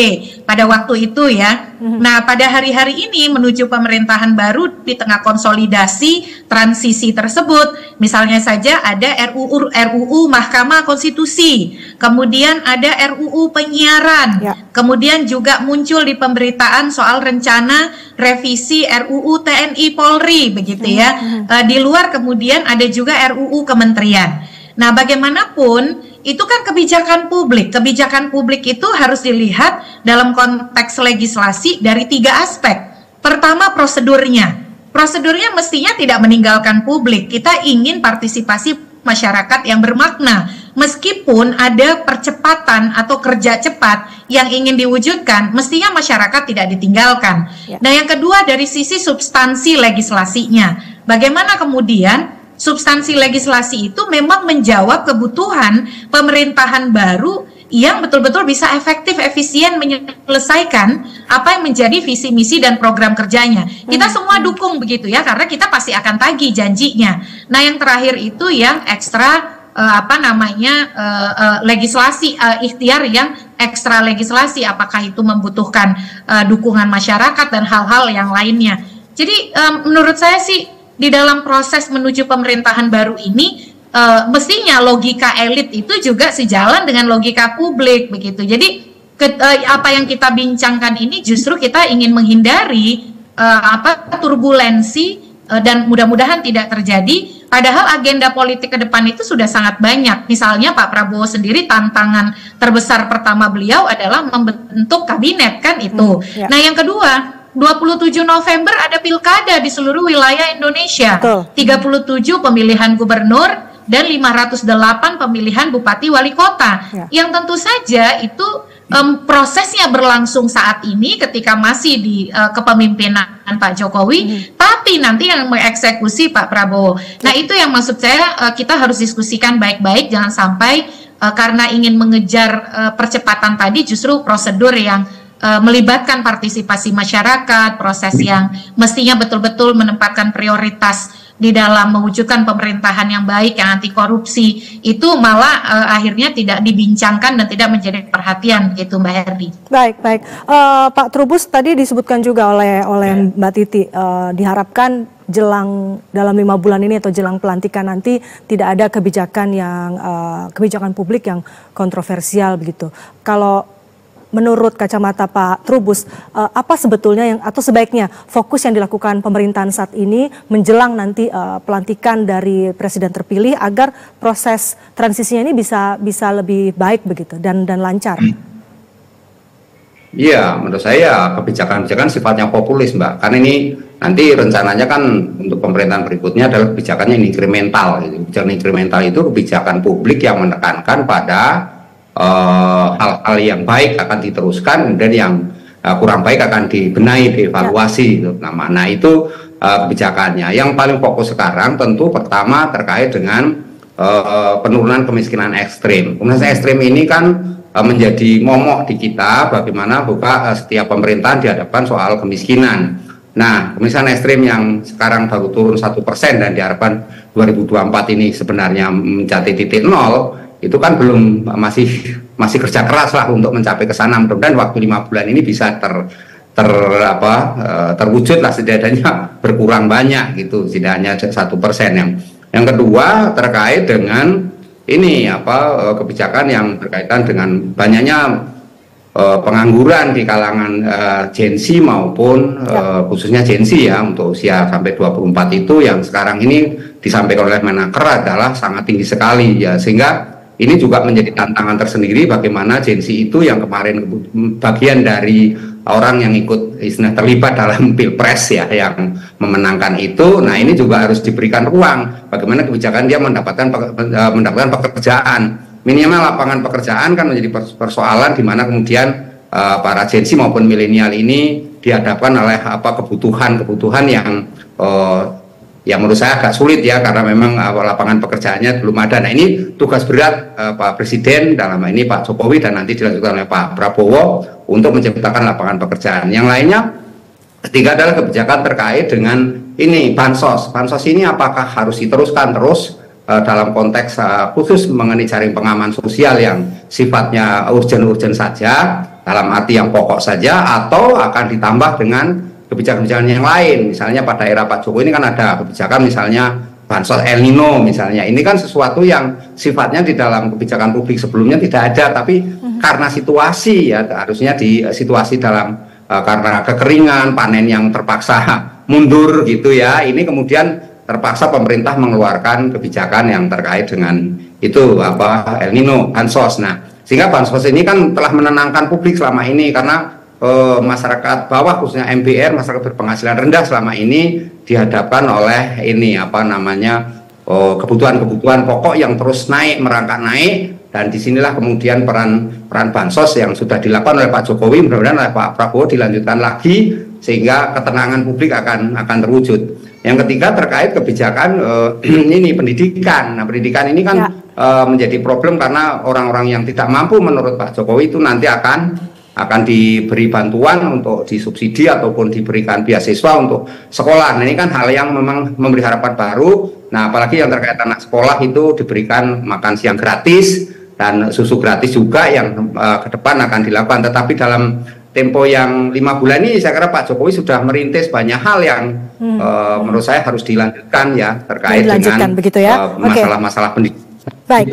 Speaker 4: pada waktu itu ya. Nah, pada hari-hari ini menuju pemerintahan baru di tengah konsolidasi transisi tersebut, misalnya saja ada RUU Mahkamah Konstitusi, kemudian ada RUU penyiaran, kemudian juga muncul di pemberitaan soal rencana revisi RUU TNI Polri begitu ya. Di luar kemudian ada juga RUU kementerian. Nah, bagaimanapun itu kan kebijakan publik. Kebijakan publik itu harus dilihat dalam konteks legislasi dari 3 aspek. Pertama, prosedurnya. Prosedurnya mestinya tidak meninggalkan publik. Kita ingin partisipasi masyarakat yang bermakna. Meskipun ada percepatan atau kerja cepat yang ingin diwujudkan, mestinya masyarakat tidak ditinggalkan. Nah, yang kedua dari sisi substansi legislasinya. Bagaimana kemudian substansi legislasi itu memang menjawab kebutuhan pemerintahan baru yang betul-betul bisa efektif, efisien menyelesaikan apa yang menjadi visi misi dan program kerjanya. Kita semua dukung begitu ya, karena kita pasti akan tagih janjinya. Nah, yang terakhir itu yang ekstra legislasi, ikhtiar yang ekstra legislasi, apakah itu membutuhkan dukungan masyarakat dan hal-hal yang lainnya. Jadi menurut saya sih di dalam proses menuju pemerintahan baru ini mestinya logika elit itu juga sejalan dengan logika publik begitu. Jadi apa yang kita bincangkan ini justru kita ingin menghindari turbulensi dan mudah-mudahan tidak terjadi. Padahal agenda politik ke depan itu sudah sangat banyak. Misalnya Pak Prabowo sendiri tantangan terbesar pertama beliau adalah membentuk kabinet kan itu. Nah, yang kedua, 27 November ada pilkada di seluruh wilayah Indonesia. 37 pemilihan gubernur dan 508 pemilihan bupati wali kota. Yang tentu saja itu prosesnya berlangsung saat ini ketika masih di kepemimpinan Pak Jokowi, tapi nanti yang mengeksekusi Pak Prabowo. Nah, itu yang maksud saya kita harus diskusikan baik-baik, jangan sampai karena ingin mengejar percepatan tadi justru prosedur yang melibatkan partisipasi masyarakat, proses yang mestinya betul-betul menempatkan prioritas di dalam mewujudkan pemerintahan yang baik, yang anti korupsi, itu malah akhirnya tidak dibincangkan dan tidak menjadi perhatian gitu, Mbak Herdi.
Speaker 1: Baik. Pak Trubus, tadi disebutkan juga oleh Mbak Titi, diharapkan jelang dalam 5 bulan ini atau jelang pelantikan nanti tidak ada kebijakan publik yang kontroversial begitu. Kalau menurut kacamata Pak Trubus, apa sebetulnya yang atau sebaiknya fokus yang dilakukan pemerintahan saat ini menjelang nanti pelantikan dari presiden terpilih agar proses transisinya ini bisa lebih baik begitu dan lancar?
Speaker 6: Iya, menurut saya kebijakan-kebijakan sifatnya populis, Mbak. Karena ini nanti rencananya kan untuk pemerintahan berikutnya adalah kebijakannya inkremental. Kebijakan inkremental itu kebijakan publik yang menekankan pada hal-hal yang baik akan diteruskan, kemudian yang kurang baik akan dibenahi, dievaluasi. Nah, itu kebijakannya. Yang paling fokus sekarang tentu pertama terkait dengan penurunan kemiskinan ekstrim. Kemiskinan ekstrim ini kan menjadi momok di kita, bagaimana setiap pemerintahan dihadapkan soal kemiskinan. Nah, kemiskinan ekstrim yang sekarang baru turun 1% dan diharapkan 2024 ini sebenarnya mencapai titik nol, itu kan belum masih kerja keras lah untuk mencapai ke sana. Mudah-mudahan waktu 5 bulan ini bisa terwujud lah, setidaknya berkurang banyak gitu, tidak hanya 1%. Yang kedua terkait dengan ini kebijakan yang berkaitan dengan banyaknya pengangguran di kalangan Gen Z maupun khususnya Gen Z ya, untuk usia sampai 24 itu yang sekarang ini disampaikan oleh Menaker adalah sangat tinggi sekali ya, sehingga ini juga menjadi tantangan tersendiri bagaimana Gen Z itu yang kemarin bagian dari orang yang ikut terlibat dalam pilpres ya, yang memenangkan itu. Nah, ini juga harus diberikan ruang bagaimana kebijakan dia mendapatkan pekerjaan. Minimal lapangan pekerjaan kan menjadi persoalan di mana kemudian para Gen Z maupun milenial ini dihadapkan oleh kebutuhan yang menurut saya agak sulit ya, karena memang lapangan pekerjaannya belum ada. Nah, ini tugas berat Pak Presiden, dalam ini Pak Jokowi dan nanti dilanjutkan oleh Pak Prabowo untuk menciptakan lapangan pekerjaan. Yang lainnya, ketiga adalah kebijakan terkait dengan ini bansos. Bansos ini apakah harus diteruskan terus dalam konteks khusus mengenai jaring pengaman sosial yang sifatnya urgen-urgen saja, dalam arti yang pokok saja, atau akan ditambah dengan kebijakan-kebijakan yang lain. Misalnya pada era Pak Jokowi ini kan ada kebijakan misalnya bansos El Nino misalnya. Ini kan sesuatu yang sifatnya di dalam kebijakan publik sebelumnya tidak ada, tapi karena situasi ya, harusnya di situasi dalam karena kekeringan, panen yang terpaksa mundur gitu ya. Ini kemudian terpaksa pemerintah mengeluarkan kebijakan yang terkait dengan itu El Nino, bansos. Nah, sehingga bansos ini kan telah menenangkan publik selama ini, karena masyarakat bawah khususnya MBR, masyarakat berpenghasilan rendah selama ini dihadapkan oleh ini kebutuhan-kebutuhan pokok yang terus merangkak naik, dan disinilah kemudian peran bansos yang sudah dilakukan oleh Pak Jokowi, mudah-mudahan oleh Pak Prabowo dilanjutkan lagi sehingga ketenangan publik akan terwujud. Yang ketiga terkait kebijakan ini pendidikan. Nah, pendidikan ini kan menjadi problem karena orang-orang yang tidak mampu menurut Pak Jokowi itu nanti akan diberi bantuan untuk disubsidi ataupun diberikan beasiswa untuk sekolah. Nah, ini kan hal yang memang memberi harapan baru. Nah, apalagi yang terkait anak sekolah itu diberikan makan siang gratis dan susu gratis juga yang ke depan akan dilakukan. Tetapi dalam tempo yang 5 bulan ini saya kira Pak Jokowi sudah merintis banyak hal yang menurut saya harus dilanjutkan ya, terkait dengan masalah-masalah pendidikan.
Speaker 1: Baik.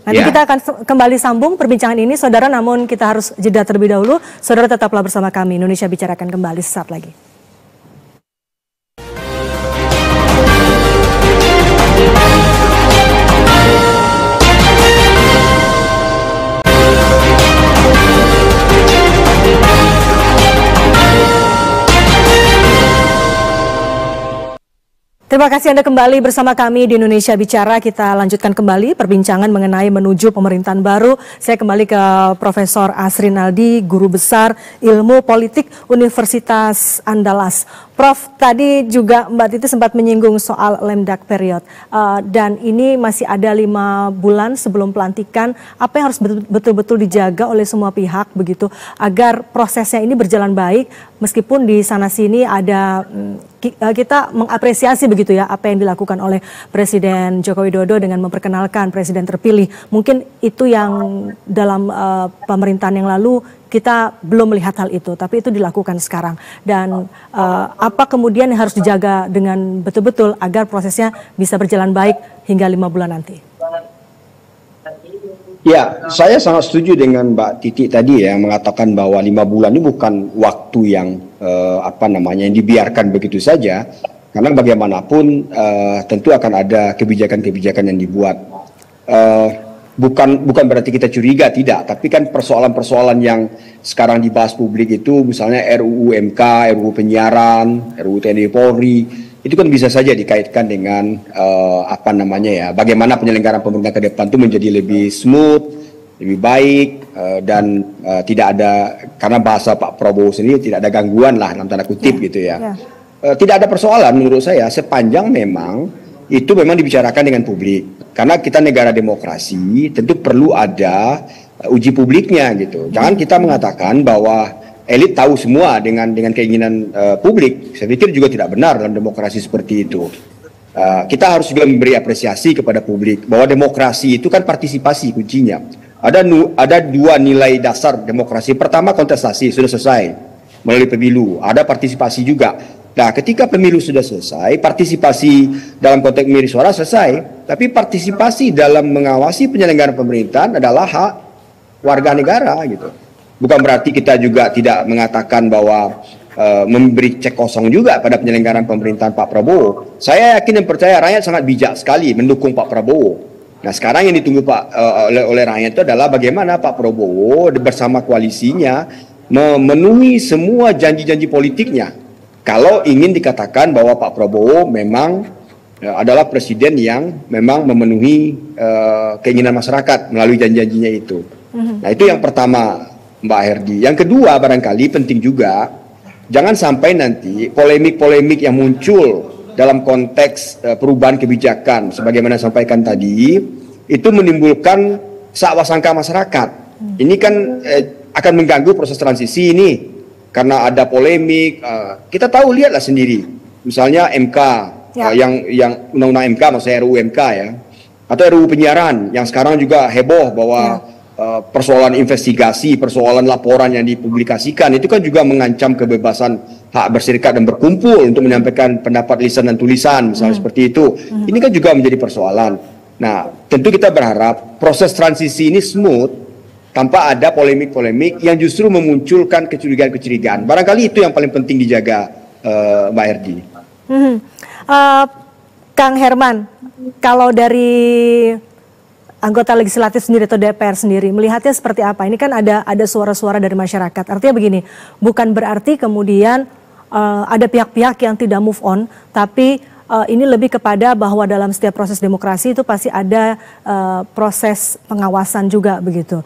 Speaker 1: Nanti kita akan kembali sambung perbincangan ini, saudara, namun kita harus jeda terlebih dahulu. Saudara, tetaplah bersama kami. Indonesia Bicara akan kembali sesaat lagi. Terima kasih Anda kembali bersama kami di Indonesia Bicara. Kita lanjutkan kembali perbincangan mengenai menuju pemerintahan baru. Saya kembali ke Profesor Asri Naldi, Guru Besar Ilmu Politik Universitas Andalas. Prof, tadi juga Mbak Titi sempat menyinggung soal lemdak period. Dan ini masih ada 5 bulan sebelum pelantikan. Apa yang harus betul-betul dijaga oleh semua pihak begitu agar prosesnya ini berjalan baik, meskipun di sana sini ada kita mengapresiasi begitu ya apa yang dilakukan oleh Presiden Joko Widodo dengan memperkenalkan presiden terpilih. Mungkin itu yang dalam pemerintahan yang lalu kita belum melihat hal itu, tapi itu dilakukan sekarang. Dan apa kemudian yang harus dijaga dengan betul-betul agar prosesnya bisa berjalan baik hingga 5 bulan nanti?
Speaker 3: Ya, saya sangat setuju dengan Mbak Titi tadi ya, mengatakan bahwa 5 bulan ini bukan waktu yang yang dibiarkan begitu saja, karena bagaimanapun tentu akan ada kebijakan-kebijakan yang dibuat. Bukan berarti kita curiga, tidak, tapi kan persoalan-persoalan yang sekarang dibahas publik itu, misalnya RUU MK, RUU penyiaran, RUU TNI Polri, itu kan bisa saja dikaitkan dengan bagaimana penyelenggaraan pemerintahan ke depan itu menjadi lebih smooth, lebih baik, dan tidak ada, karena bahasa Pak Prabowo sendiri tidak ada gangguan lah dalam tanda kutip gitu ya. Tidak ada persoalan menurut saya sepanjang memang itu memang dibicarakan dengan publik, karena kita negara demokrasi tentu perlu ada uji publiknya gitu. Jangan kita mengatakan bahwa elit tahu semua dengan keinginan publik. Saya pikir juga tidak benar dalam demokrasi seperti itu. Kita harus juga memberi apresiasi kepada publik bahwa demokrasi itu kan partisipasi kuncinya. Ada dua nilai dasar demokrasi. Pertama, kontestasi sudah selesai melalui pemilu. Ada partisipasi juga. Nah, ketika pemilu sudah selesai, partisipasi dalam konteks memilih suara selesai, tapi partisipasi dalam mengawasi penyelenggaraan pemerintahan adalah hak warga negara gitu. Bukan berarti kita juga tidak mengatakan bahwa memberi cek kosong juga pada penyelenggaraan pemerintahan Pak Prabowo. Saya yakin dan percaya rakyat sangat bijak sekali mendukung Pak Prabowo. Nah, sekarang yang ditunggu oleh rakyat itu adalah bagaimana Pak Prabowo bersama koalisinya memenuhi semua janji-janji politiknya. Kalau ingin dikatakan bahwa Pak Prabowo memang adalah presiden yang memang memenuhi keinginan masyarakat melalui janji-janjinya itu. Nah, itu yang pertama, Mbak Herdi. Yang kedua, barangkali penting juga, jangan sampai nanti polemik-polemik yang muncul dalam konteks perubahan kebijakan, sebagaimana sampaikan tadi, itu menimbulkan sangka masyarakat. Ini kan akan mengganggu proses transisi ini. Karena ada polemik, kita tahu, lihatlah sendiri, misalnya MK, yang undang-undang MK, maksudnya RUU MK ya, atau RUU penyiaran, yang sekarang juga heboh bahwa persoalan investigasi, persoalan laporan yang dipublikasikan, itu kan juga mengancam kebebasan hak berserikat dan berkumpul untuk menyampaikan pendapat lisan dan tulisan, misalnya seperti itu. Ini kan juga menjadi persoalan. Nah, tentu kita berharap proses transisi ini smooth, tanpa ada polemik-polemik yang justru memunculkan kecurigaan-kecurigaan. Barangkali itu yang paling penting dijaga, Mbak Herdi.
Speaker 1: Kang Herman, kalau dari anggota legislatif sendiri atau DPR sendiri, melihatnya seperti apa? Ini kan ada suara-suara dari masyarakat. Artinya begini, bukan berarti kemudian ada pihak-pihak yang tidak move on, tapi ini lebih kepada bahwa dalam setiap proses demokrasi itu pasti ada proses pengawasan juga begitu.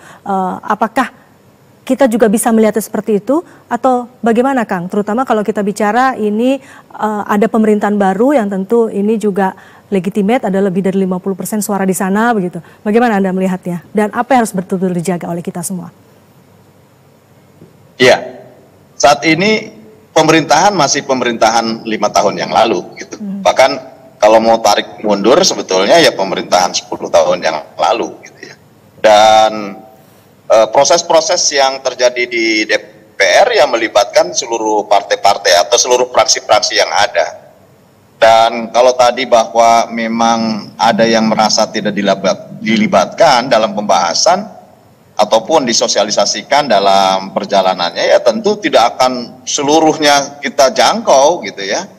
Speaker 1: Apakah kita juga bisa melihatnya seperti itu atau bagaimana, Kang? Terutama kalau kita bicara ini ada pemerintahan baru yang tentu ini juga legitimate, ada lebih dari 50% suara di sana begitu. Bagaimana Anda melihatnya? Dan apa yang harus betul-betul dijaga oleh kita semua?
Speaker 2: Iya, saat ini pemerintahan masih pemerintahan 5 tahun yang lalu gitu. Bahkan kalau mau tarik mundur sebetulnya ya pemerintahan 10 tahun yang lalu gitu ya. Dan proses-proses yang terjadi di DPR yang melibatkan seluruh partai-partai atau seluruh fraksi-fraksi yang ada. Dan kalau tadi bahwa memang ada yang merasa tidak dilibatkan dalam pembahasan ataupun disosialisasikan dalam perjalanannya, ya tentu tidak akan seluruhnya kita jangkau gitu ya.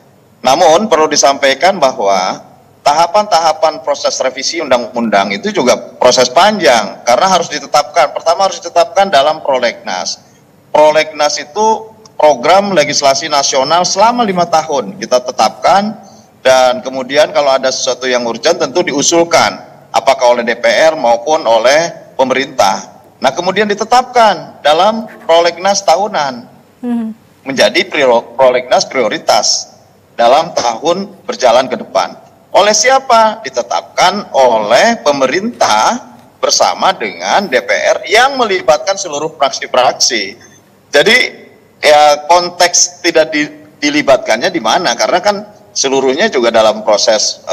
Speaker 2: Namun perlu disampaikan bahwa tahapan-tahapan proses revisi undang-undang itu juga proses panjang karena harus ditetapkan. Pertama harus ditetapkan dalam prolegnas. Prolegnas itu program legislasi nasional selama 5 tahun kita tetapkan, dan kemudian kalau ada sesuatu yang urgent tentu diusulkan apakah oleh DPR maupun oleh pemerintah. Nah, kemudian ditetapkan dalam prolegnas tahunan menjadi prolegnas prioritas dalam tahun berjalan ke depan. Oleh siapa? Ditetapkan oleh pemerintah bersama dengan DPR yang melibatkan seluruh fraksi-fraksi. Jadi ya konteks tidak dilibatkannya di mana, karena kan seluruhnya juga dalam proses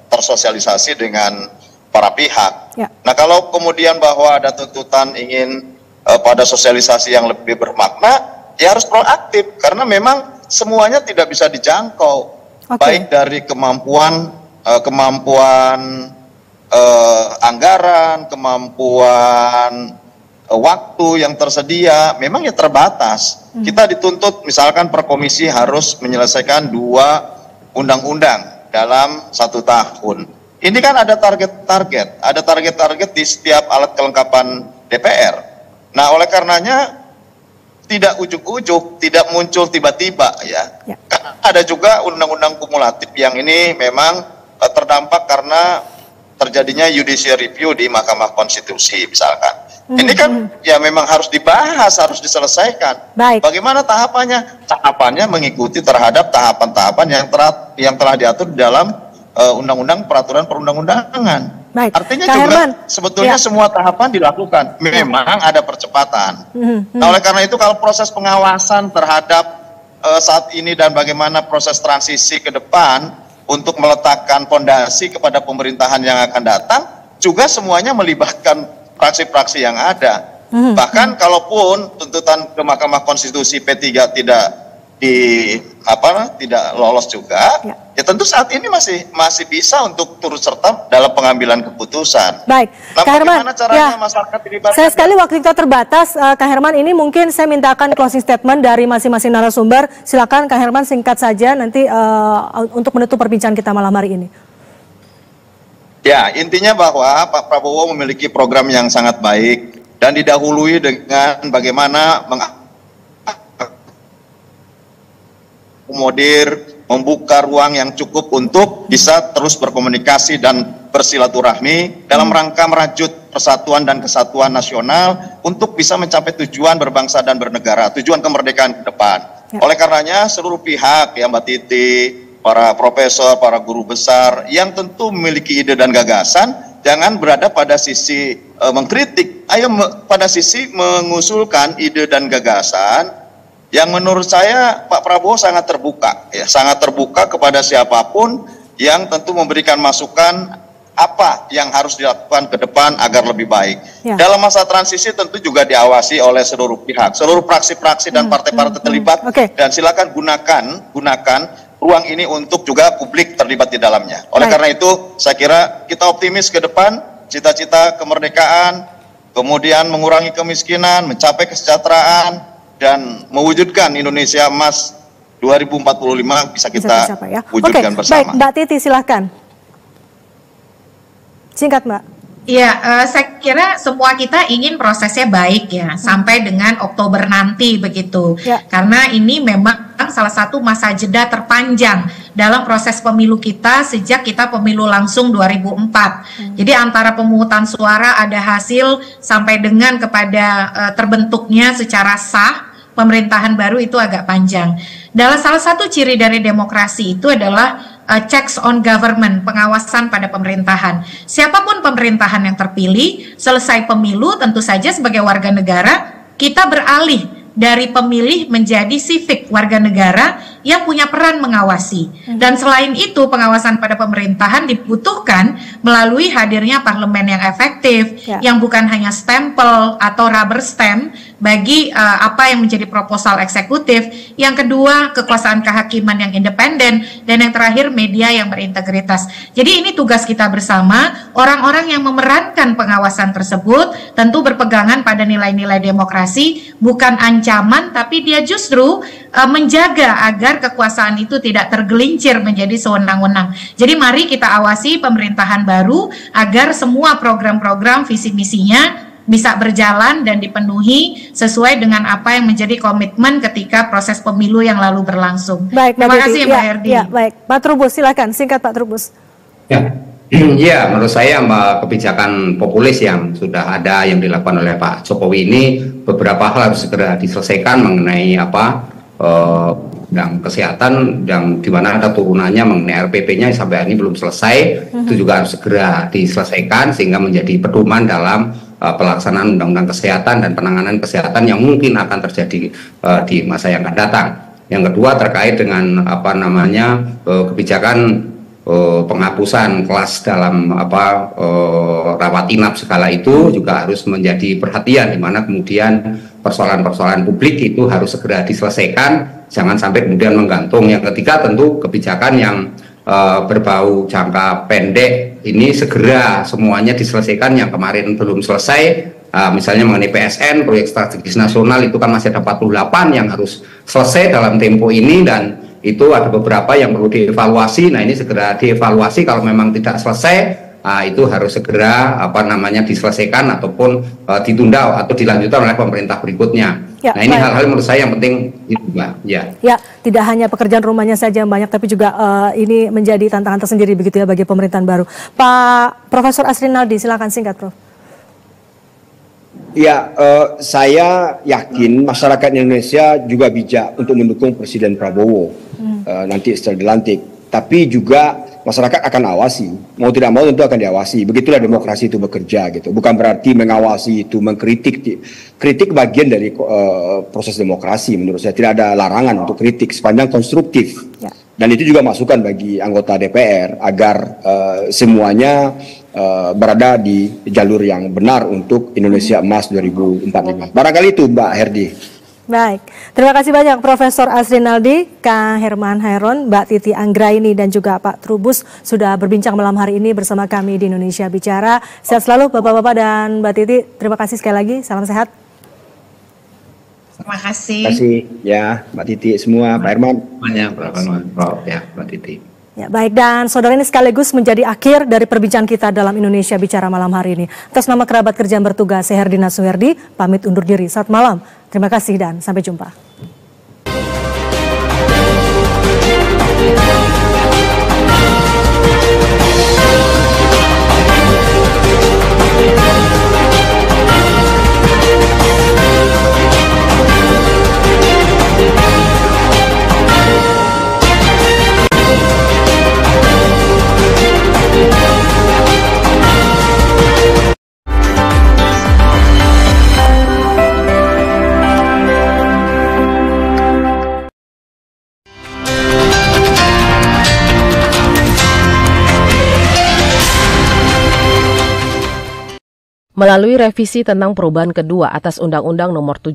Speaker 2: tersosialisasi dengan para pihak. Ya. Nah, kalau kemudian bahwa ada tuntutan ingin pada sosialisasi yang lebih bermakna, ya harus proaktif, karena memang semuanya tidak bisa dijangkau, baik dari kemampuan anggaran, kemampuan waktu yang tersedia, memang ya terbatas. Kita dituntut misalkan per komisi harus menyelesaikan 2 undang-undang dalam 1 tahun. Ini kan ada target-target di setiap alat kelengkapan DPR. Nah, oleh karenanya tidak ujuk-ujuk, tidak muncul tiba-tiba ya. Karena ada juga undang-undang kumulatif yang ini memang terdampak karena terjadinya judicial review di Mahkamah Konstitusi misalkan. Ini kan ya memang harus dibahas, harus diselesaikan. Baik. Bagaimana tahapannya? Tahapannya mengikuti terhadap tahapan-tahapan yang telah diatur di dalam undang-undang peraturan perundang-undangan. Baik. Artinya Kak juga Herman, sebetulnya semua tahapan dilakukan. Memang ada percepatan. Nah, oleh karena itu kalau proses pengawasan terhadap saat ini dan bagaimana proses transisi ke depan untuk meletakkan fondasi kepada pemerintahan yang akan datang, juga semuanya melibatkan praksi-praksi yang ada. Bahkan kalaupun tuntutan ke Mahkamah Konstitusi P3 tidak lolos juga, ya tentu saat ini masih bisa untuk turut serta dalam pengambilan keputusan. Baik, nah, Kak Herman, caranya masyarakat dilibatkan? Saya sekali waktu kita terbatas, Kak Herman, ini mungkin saya mintakan closing statement dari masing-masing narasumber. Silakan Kak Herman singkat saja nanti untuk menutup perbincangan kita malam hari ini. Ya, intinya bahwa Pak Prabowo memiliki program yang sangat baik dan didahului dengan bagaimana mengakomodir, membuka ruang yang cukup untuk bisa terus berkomunikasi dan bersilaturahmi dalam rangka merajut persatuan dan kesatuan nasional untuk bisa mencapai tujuan berbangsa dan bernegara, tujuan kemerdekaan ke depan. Ya. Oleh karenanya seluruh pihak, ya Mbak Titi, para profesor, para guru besar yang tentu memiliki ide dan gagasan, jangan berada pada sisi mengkritik, ayo pada sisi mengusulkan ide dan gagasan yang menurut saya Pak Prabowo sangat terbuka, ya, sangat terbuka kepada siapapun yang tentu memberikan masukan apa yang harus dilakukan ke depan agar lebih baik. Ya. Dalam masa transisi tentu juga diawasi oleh seluruh pihak, seluruh praksi-praksi dan partai-partai terlibat, dan silakan gunakan ruang ini untuk juga publik terlibat di dalamnya. Oleh karena itu, saya kira kita optimis ke depan, cita-cita kemerdekaan, kemudian mengurangi kemiskinan, mencapai kesejahteraan, dan mewujudkan Indonesia Emas 2045 bisa kita wujudkan bersama. Baik, Mbak Titi silahkan. Singkat, Mbak.
Speaker 4: Ya, saya kira semua kita ingin prosesnya baik ya, sampai dengan Oktober nanti begitu. Ya. Karena ini memang salah satu masa jeda terpanjang dalam proses pemilu kita sejak kita pemilu langsung 2004. Jadi antara pemungutan suara ada hasil sampai dengan kepada terbentuknya secara sah pemerintahan baru itu agak panjang. Dalam salah satu ciri dari demokrasi itu adalah checks on government, pengawasan pada pemerintahan. Siapapun pemerintahan yang terpilih, selesai pemilu tentu saja sebagai warga negara, kita beralih dari pemilih menjadi civic warga negara yang punya peran mengawasi. Dan selain itu pengawasan pada pemerintahan dibutuhkan melalui hadirnya parlemen yang efektif, yang bukan hanya stempel atau rubber stamp bagi apa yang menjadi proposal eksekutif. Yang kedua, kekuasaan kehakiman yang independen, dan yang terakhir media yang berintegritas. Jadi ini tugas kita bersama, orang-orang yang memerankan pengawasan tersebut tentu berpegangan pada nilai-nilai demokrasi, bukan ancaman, tapi dia justru menjaga agar kekuasaan itu tidak tergelincir menjadi sewenang-wenang. Jadi mari kita awasi pemerintahan baru agar semua program-program visi misinya bisa berjalan dan dipenuhi sesuai dengan apa yang menjadi komitmen ketika proses pemilu yang lalu berlangsung. Baik, terima kasih Mbak Herdi. Ya, baik, Pak Trubus silakan singkat Pak Trubus.
Speaker 6: Ya, menurut saya kebijakan populis yang sudah ada yang dilakukan oleh Pak Jokowi ini beberapa hal harus segera diselesaikan mengenai undang kesehatan yang dimana ada turunannya mengenai RPP-nya sampai hari ini belum selesai. Itu juga harus segera diselesaikan sehingga menjadi pedoman dalam pelaksanaan undang-undang kesehatan dan penanganan kesehatan yang mungkin akan terjadi di masa yang akan datang. Yang kedua terkait dengan kebijakan penghapusan kelas dalam rawat inap segala itu juga harus menjadi perhatian, di mana kemudian persoalan-persoalan publik itu harus segera diselesaikan, jangan sampai kemudian menggantung. Yang ketiga tentu kebijakan yang berbau jangka pendek ini segera semuanya diselesaikan, yang kemarin belum selesai. Misalnya mengenai PSN, proyek strategis nasional itu kan masih ada 48 yang harus selesai dalam tempo ini, dan itu ada beberapa yang perlu dievaluasi. Nah, ini segera dievaluasi, kalau memang tidak selesai itu harus segera diselesaikan ataupun ditunda atau dilanjutkan oleh pemerintah berikutnya. Ya, nah, ini hal-hal menurut saya yang penting itu, Mbak. Ya,
Speaker 1: tidak hanya pekerjaan rumahnya saja yang banyak, tapi juga ini menjadi tantangan tersendiri begitu ya bagi pemerintahan baru. Pak Profesor Asrinaldi, silakan singkat, Prof.
Speaker 3: Ya, saya yakin masyarakat Indonesia juga bijak untuk mendukung Presiden Prabowo nanti setelah dilantik. Tapi juga masyarakat akan awasi, mau tidak mau tentu akan diawasi. Begitulah demokrasi itu bekerja gitu. Bukan berarti mengawasi itu mengkritik. Kritik bagian dari proses demokrasi menurut saya. Tidak ada larangan untuk kritik sepanjang konstruktif. Ya. Dan itu juga masukan bagi anggota DPR agar semuanya berada di jalur yang benar untuk Indonesia Emas 2045. Barangkali itu, Mbak Herdi.
Speaker 1: Baik, terima kasih banyak Profesor Asrinaldi, Kang Herman Hairon, Mbak Titi Anggraini, dan juga Pak Trubus sudah berbincang malam hari ini bersama kami di Indonesia Bicara. Sehat selalu Bapak-Bapak dan Mbak Titi, terima kasih sekali lagi, salam sehat.
Speaker 4: Terima kasih.
Speaker 3: Terima kasih ya Mbak Titi semua, Pak Herman.
Speaker 6: Mbak Titi.
Speaker 1: Ya, baik, dan saudara, ini sekaligus menjadi akhir dari perbincangan kita dalam Indonesia Bicara malam hari ini. Atas nama kerabat kerja yang bertugas, saya Herdina Suherdi, pamit undur diri. Selamat malam, terima kasih dan sampai jumpa.
Speaker 7: Melalui revisi tentang perubahan kedua atas Undang-Undang Nomor 7